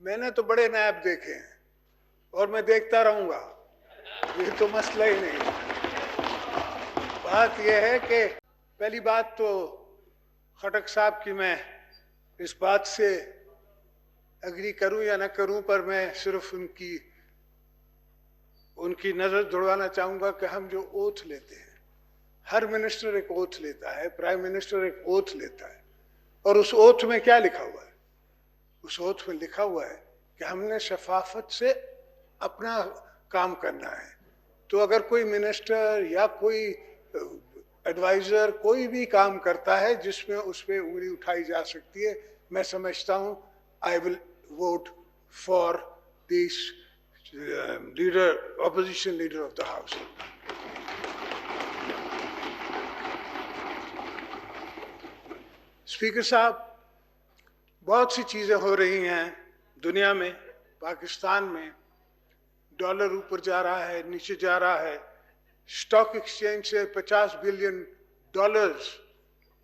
میں نے تو بڑے نائب دیکھے ہیں اور میں دیکھتا رہوں گا، یہ تو مسئلہ ہی نہیں۔ بات یہ ہے کہ پہلی بات تو خٹک صاحب کی میں اس بات سے اگری کروں یا نہ کروں، پر میں صرف ان کی نظر دوڑوانا چاہوں گا کہ ہم جو اوتھ لیتے ہیں، ہر منسٹر ایک اوتھ لیتا ہے، پرائم منسٹر ایک اوتھ لیتا ہے، اور اس اوتھ میں کیا لکھا ہوا ہے؟ اس اوتھ میں لکھا ہوا ہے کہ ہم نے شفافت سے اپنا کام کرنا ہے۔ تو اگر کوئی منسٹر یا کوئی ایڈوائزر کوئی بھی کام کرتا ہے جس میں اس پہ انگلی اٹھائی جا سکتی ہے، میں سمجھتا ہوں I will vote for this leader, opposition leader of the house. Speaker صاحب، بہت سی چیزیں ہو رہی ہیں دنیا میں، پاکستان میں ڈالر اوپر جا رہا ہے، نیچے جا رہا ہے، اسٹاک ایکسچینج سے 50 بلین ڈالرز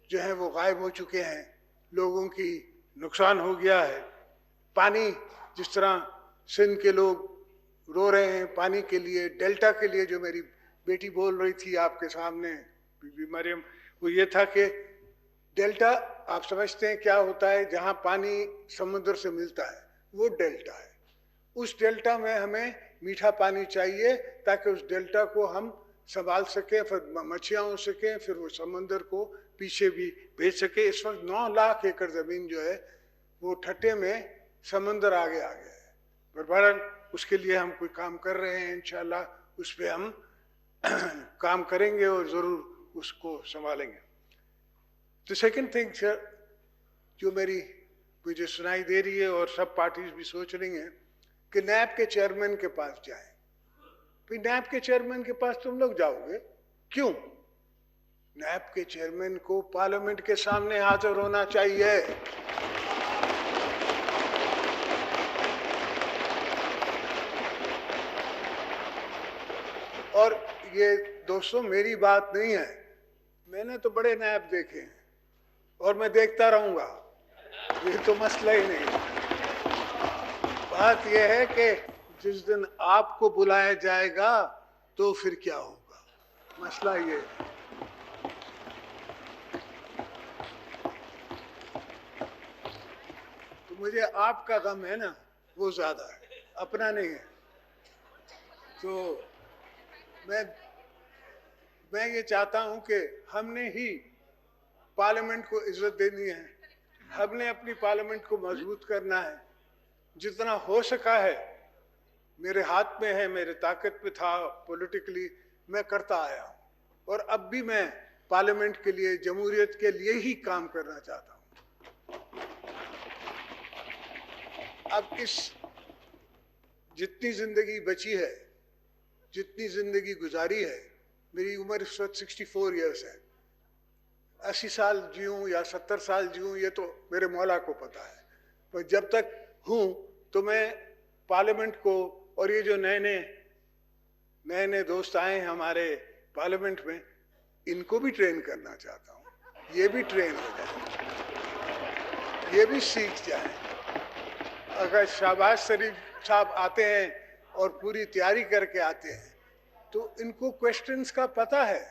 جو ہیں وہ غائب ہو چکے ہیں، لوگوں کی نقصان ہو گیا ہے۔ پانی، جس طرح سندھ کے لوگ رو رہے ہیں پانی کے لیے، ڈیلٹا کے لیے، جو میری بیٹی بول رہی تھی آپ کے سامنے، بی بی مریم، وہ یہ تھا کہ ڈیلٹا آپ سمجھتے ہیں کیا ہوتا ہے؟ جہاں پانی سمندر سے ملتا ہے وہ ڈیلٹا ہے۔ اس ڈیلٹا میں ہمیں میٹھا پانی چاہیے تاکہ اس ڈیلٹا کو ہم سنبھال سکیں، پھر مچھیاں ہو سکیں، پھر وہ سمندر کو پیچھے بھی بھیج سکے۔ اس وقت 9 لاکھ ایکڑ زمین جو ہے وہ ٹھٹے میں سمندر آگے آ گیا ہے، پر بہرحال اس کے لیے ہم کوئی کام کر رہے ہیں، انشاءاللہ اس پہ ہم کام کریں گے اور ضرور اس کو سنبھالیں گے۔ تو سیکنڈ تھنگ سر، جو مجھے سنائی دے رہی ہے اور سب پارٹیز بھی سوچ رہی ہیں کہ نیب کے چیئرمین کے پاس جائیں۔ پھر نیب کے چیئرمین کے پاس تم لوگ جاؤ گے، کیوں؟ نیب کے چیئرمین کو پارلیمنٹ کے سامنے حاضر ہونا چاہیے۔ اور یہ دوستوں میری بات نہیں ہے، میں نے تو بڑے نیب دیکھے ہیں اور میں دیکھتا رہوں گا، یہ تو مسئلہ ہی نہیں۔ بات یہ ہے کہ جس دن آپ کو بلایا جائے گا تو پھر کیا ہوگا، مسئلہ یہ ہے۔ تو مجھے آپ کا غم ہے نا، وہ زیادہ ہے، اپنا نہیں ہے۔ تو میں یہ چاہتا ہوں کہ ہم نے ہی پارلیمنٹ کو عزت دینی ہے، ہم نے اپنی پارلیمنٹ کو مضبوط کرنا ہے، جتنا ہو سکا ہے میرے ہاتھ میں ہے، میرے طاقت میں تھا پولیٹیکلی، میں کرتا آیا ہوں، اور اب بھی میں پارلیمنٹ کے لیے، جمہوریت کے لیے ہی کام کرنا چاہتا ہوں۔ اب جتنی زندگی بچی ہے، جتنی زندگی گزاری ہے، میری عمر اس وقت 64 ایئرس ہے، 80 سال جیوں یا 70 سال جیوں یہ تو میرے مولا کو پتا ہے، پر جب تک ہوں تو میں پارلیمنٹ کو، اور یہ جو نئے دوست آئے ہیں ہمارے پارلیمنٹ میں، ان کو بھی ٹرین کرنا چاہتا ہوں، یہ بھی ٹرین ہو جائیں، یہ بھی سیکھ جائیں۔ اگر شہباز شریف صاحب آتے ہیں اور پوری تیاری کر کے آتے ہیں تو ان کو کویسچنز کا پتہ ہے۔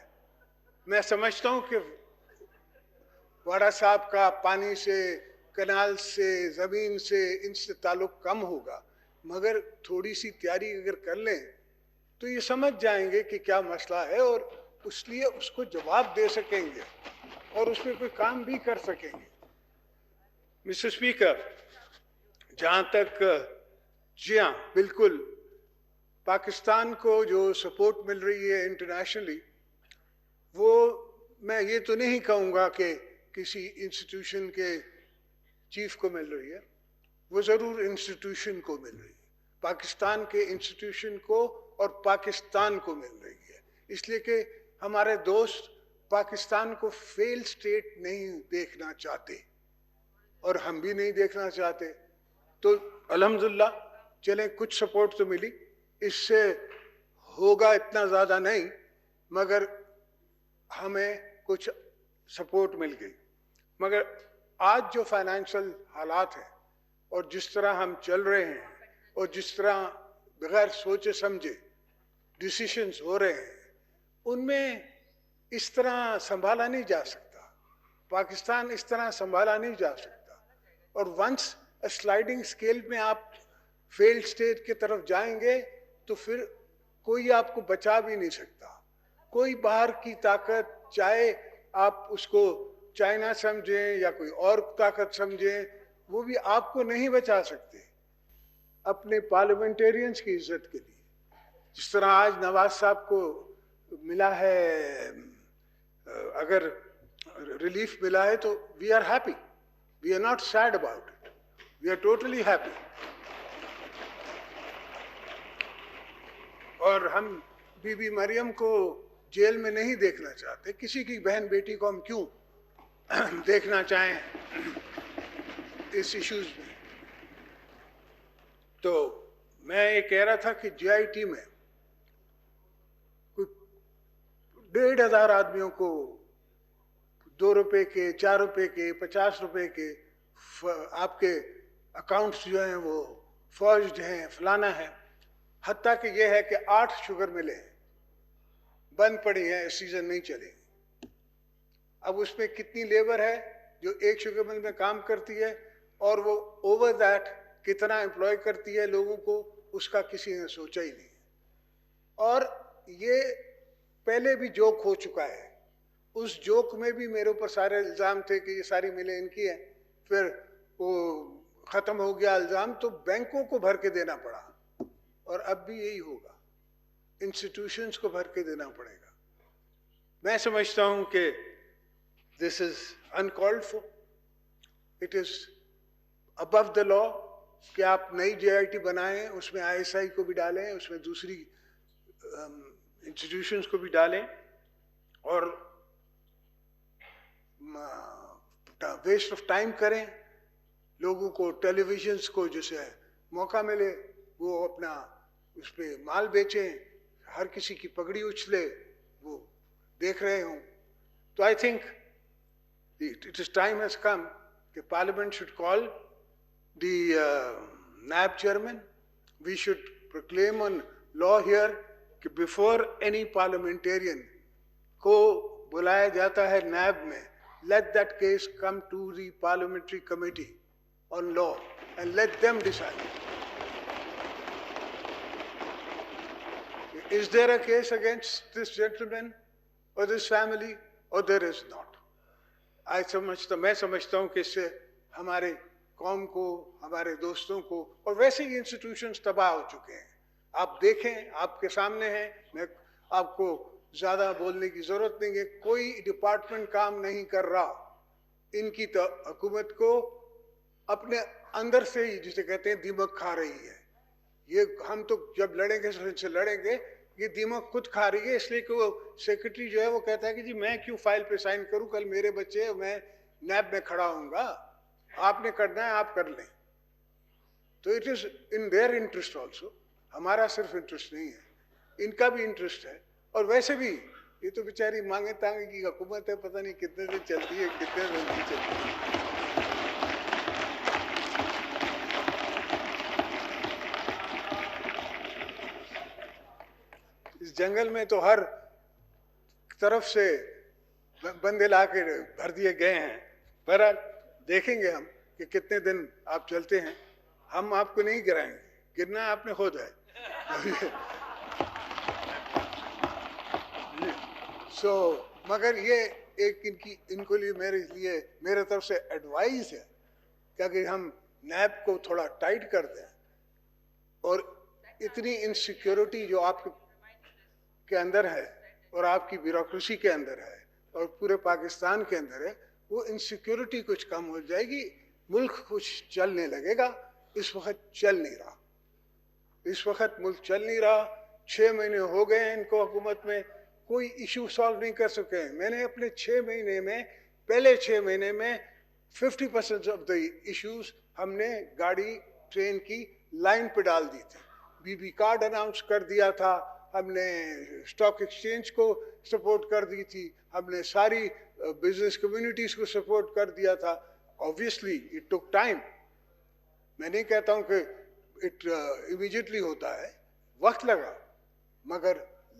میں سمجھتا ہوں کہ واڑا صاحب کا پانی سے، کنال سے، زمین سے، ان سے تعلق کم ہوگا، مگر تھوڑی سی تیاری اگر کر لیں تو یہ سمجھ جائیں گے کہ کیا مسئلہ ہے، اور اس لیے اس کو جواب دے سکیں گے اور اس میں کوئی کام بھی کر سکیں گے۔ مسٹر اسپیکر، جہاں تک جی ہاں بالکل پاکستان کو جو سپورٹ مل رہی ہے انٹرنیشنلی، وہ میں یہ تو نہیں کہوں گا کہ کسی انسٹیٹیوشن کے چیف کو مل رہی ہے، وہ ضرور انسٹیٹیوشن کو مل رہی ہے، پاکستان کے انسٹیٹیوشن کو اور پاکستان کو مل رہی ہے، اس لیے کہ ہمارے دوست پاکستان کو فیل سٹیٹ نہیں دیکھنا چاہتے اور ہم بھی نہیں دیکھنا چاہتے۔ تو الحمدللہ چلیں کچھ سپورٹ تو ملی، اس سے ہوگا اتنا زیادہ نہیں، مگر ہمیں کچھ سپورٹ مل گئی۔ مگر آج جو فائنینشل حالات ہیں اور جس طرح ہم چل رہے ہیں اور جس طرح بغیر سوچے سمجھے ڈیسیشنز ہو رہے ہیں ان میں اس طرح سنبھالا نہیں جا سکتا. پاکستان اس طرح سنبھالا نہیں جا سکتا. اور ونس سلائڈنگ اسکیل میں آپ فیلڈ اسٹیٹ کی طرف جائیں گے تو پھر کوئی آپ کو بچا بھی نہیں سکتا. کوئی باہر کی طاقت, چاہے آپ اس کو چائنا سمجھیں یا کوئی اور طاقت سمجھیں, وہ بھی آپ کو نہیں بچا سکتے اپنے پارلیمنٹیرینز کی عزت کے لیے. جس طرح آج نواز صاحب کو ملا ہے, اگر ریلیف ملا ہے تو we are happy, we are not sad about it, we are totally happy. اور ہم بی بی مریم کو جیل میں نہیں دیکھنا چاہتے. کسی کی بہن بیٹی کو ہم کیوں دیکھنا چاہیں اس ایشوز میں. تو میں یہ کہہ رہا تھا کہ جے آئی ٹی میں 1,500 آدمیوں کو 2 روپے کے, 4 روپے کے, 50 روپے کے آپ کے اکاؤنٹس جو ہیں وہ فورجڈ ہیں, فلانا ہے. حتیٰ کہ یہ ہے کہ 8 شوگر ملیں بند پڑی ہیں, سیزن نہیں چلے. اب اس میں کتنی لیبر ہے جو ایک شوگر مل میں کام کرتی ہے, اور وہ اوور دیٹ کتنا امپلائی کرتی ہے لوگوں کو, اس کا کسی نے سوچا ہی نہیں. اور یہ پہلے بھی جوک ہو چکا ہے. اس جوک میں بھی میرے اوپر سارے الزام تھے کہ یہ ساری ملیں ان کی ہیں. پھر وہ ختم ہو گیا الزام تو بینکوں کو بھر کے دینا پڑا, اور اب بھی یہی ہوگا, انسٹیٹیوشنز کو بھر کے دینا پڑے گا. میں سمجھتا ہوں کہ دس از uncalled for, it is above the law کہ آپ نئی جے آئی ٹی بنائیں, اس میں آئی ایس آئی کو بھی ڈالیں, اس میں دوسری انسٹیٹیوشنز کو بھی ڈالیں, اور ویسٹ آف ٹائم کریں. لوگوں کو ٹیلی ویژنس کو جسے موقع ملے وہ اپنا اس پہ مال بیچیں, ہر کسی کی پگڑی اچھلے وہ دیکھ رہے ہوں. تو I think it is time has come کہ Parliament should call the NAB chairman. We should proclaim on law here کہ before any parliamentarian کو بلایا جاتا ہے NAB میں, let that case come to the parliamentary committee on law and let them decide. Is there a case against this gentleman or this family, or there is not? میں سمجھتا ہوں کہ اس سے ہمارے قوم کو, ہمارے دوستوں کو, اور ویسے ہی انسٹیٹیوشنز تباہ ہو چکے ہیں. آپ دیکھیں, آپ کے سامنے ہیں, میں آپ کو زیادہ بولنے کی ضرورت نہیں ہے. کوئی ڈپارٹمنٹ کام نہیں کر رہا. ان کی حکومت کو اپنے اندر سے ہی جسے کہتے ہیں دیمک کھا رہی ہے. یہ ہم تو جب لڑیں گے ان سے لڑیں گے, یہ دیمک خود کھا رہی ہے, اس لیے کہ وہ سیکرٹری جو ہے وہ کہتا ہے کہ جی میں کیوں فائل پہ سائن کروں, کل میرے بچے, میں نیب میں کھڑا ہوں گا, آپ نے کرنا ہے آپ کر لیں. تو it is in their interest also, ہمارا صرف انٹرسٹ نہیں ہے, ان کا بھی انٹرسٹ ہے. اور ویسے بھی یہ تو بیچاری مانگے تانگے کی حکومت ہے, پتہ نہیں کتنے دن چلتی ہے, کتنے دن نہیں چلتی ہے. اس جنگل میں تو ہر طرف سے بندے لا کے بھر دیے گئے ہیں. بہرحال دیکھیں گے ہم کہ کتنے دن آپ چلتے ہیں. ہم آپ کو نہیں گرائیں گے, گرنا آپ نے خود ہے. مگر یہ ایک ان کو لیے میرے طرف سے ایڈوائز ہے کہ اگر ہم نیب کو تھوڑا ٹائٹ کر دیں, اور اتنی انسیکیورٹی جو آپ کے اندر ہے اور آپ کی بیوروکریسی کے اندر ہے اور پورے پاکستان کے اندر ہے, وہ انسیکیورٹی کچھ کم ہو جائے گی, ملک کچھ چلنے لگے گا. اس وقت چل نہیں رہا, اس وقت ملک چل نہیں رہا. 6 مہینے ہو گئے ہیں ان کو حکومت میں, کوئی ایشو سالو نہیں کر سکے. میں نے اپنے 6 مہینے میں, پہلے 6 مہینے میں 50% آف دا ایشوز ہم نے گاڑی ٹرین کی لائن پہ ڈال دی تھی. بی بی کارڈ اناؤنس کر دیا تھا, ہم نے اسٹاک ایکسچینج کو سپورٹ کر دی تھی, ہم نے ساری بزنس کمیونٹیز کو سپورٹ کر دیا تھا. Obviously it took time. میں نہیں کہتا ہوں کہ اٹ امیجیٹلی ہوتا ہے, وقت لگا, مگر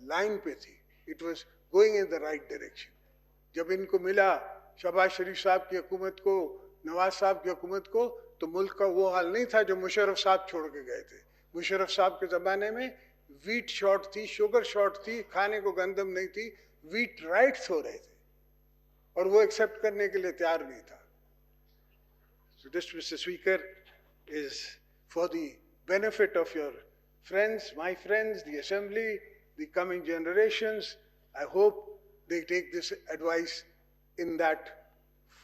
لائن پہ تھی. It was going in the right direction. جب ان کو ملا شہباز شریف صاحب کی حکومت کو, نواز صاحب کی حکومت کو, تو ملک کا وہ حال نہیں تھا جو مشرف صاحب چھوڑ کے گئے تھے. مشرف صاحب کے زمانے میں ویٹ شارٹ تھی, شوگر شارٹ تھی, کھانے کو گندم نہیں تھی, ویٹ رائٹس ہو رہے تھے, اور وہ ایکسیپٹ کرنے کے لیے تیار نہیں تھا. So this, Mr. Speaker, is for the benefit of your friends, my friends, the Assembly, the coming generations. I hope they take this advice in that